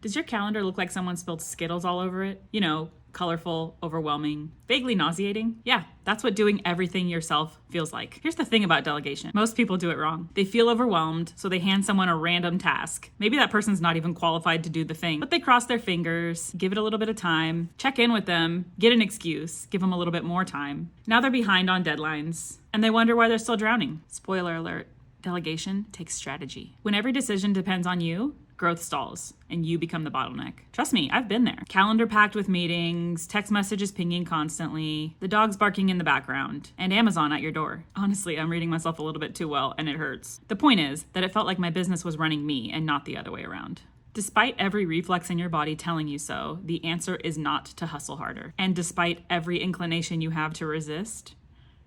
Does your calendar look like someone spilled Skittles all over it? You know, colorful, overwhelming, vaguely nauseating? Yeah, that's what doing everything yourself feels like. Here's the thing about delegation. Most people do it wrong. They feel overwhelmed, so they hand someone a random task. Maybe that person's not even qualified to do the thing, but they cross their fingers, give it a little bit of time, check in with them, get an excuse, give them a little bit more time. Now they're behind on deadlines, and they wonder why they're still drowning. Spoiler alert, delegation takes strategy. When every decision depends on you, growth stalls and you become the bottleneck. Trust me, I've been there. Calendar packed with meetings, text messages pinging constantly, the dogs barking in the background, and Amazon at your door. Honestly, I'm reading myself a little bit too well and it hurts. The point is that it felt like my business was running me and not the other way around. Despite every reflex in your body telling you so, the answer is not to hustle harder. And despite every inclination you have to resist,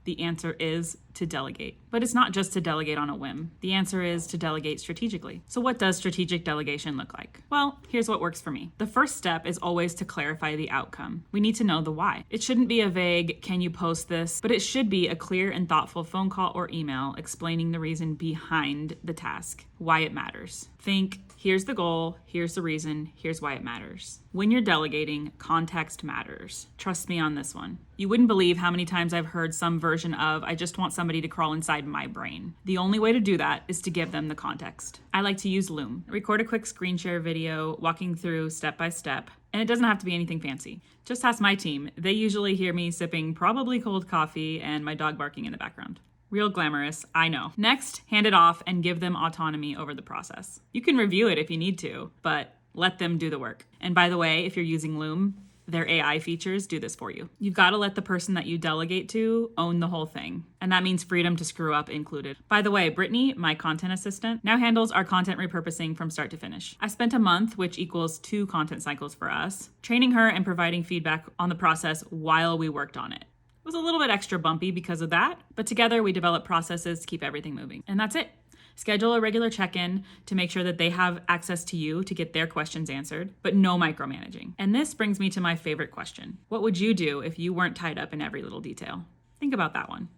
the answer is to delegate. But it's not just to delegate on a whim. The answer is to delegate strategically. So what does strategic delegation look like? Well, here's what works for me. The first step is always to clarify the outcome. We need to know the why. It shouldn't be a vague, can you post this? But it should be a clear and thoughtful phone call or email explaining the reason behind the task, why it matters. Think, here's the goal, here's the reason, here's why it matters. When you're delegating, context matters. Trust me on this one. You wouldn't believe how many times I've heard some version of, I just want somebody to crawl inside my brain. The only way to do that is to give them the context. I like to use Loom. Record a quick screen share video walking through step by step, and it doesn't have to be anything fancy. Just ask my team. They usually hear me sipping probably cold coffee and my dog barking in the background. Real glamorous, I know. Next, hand it off and give them autonomy over the process. You can review it if you need to, but let them do the work. And by the way, if you're using Loom, their AI features do this for you. You've got to let the person that you delegate to own the whole thing. And that means freedom to screw up included. By the way, Brittany, my content assistant, now handles our content repurposing from start to finish. I spent a month, which equals 2 content cycles for us, training her and providing feedback on the process while we worked on it. It was a little bit extra bumpy because of that, but together we developed processes to keep everything moving. And that's it. Schedule a regular check-in to make sure that they have access to you to get their questions answered, but no micromanaging. And this brings me to my favorite question. What would you do if you weren't tied up in every little detail? Think about that one.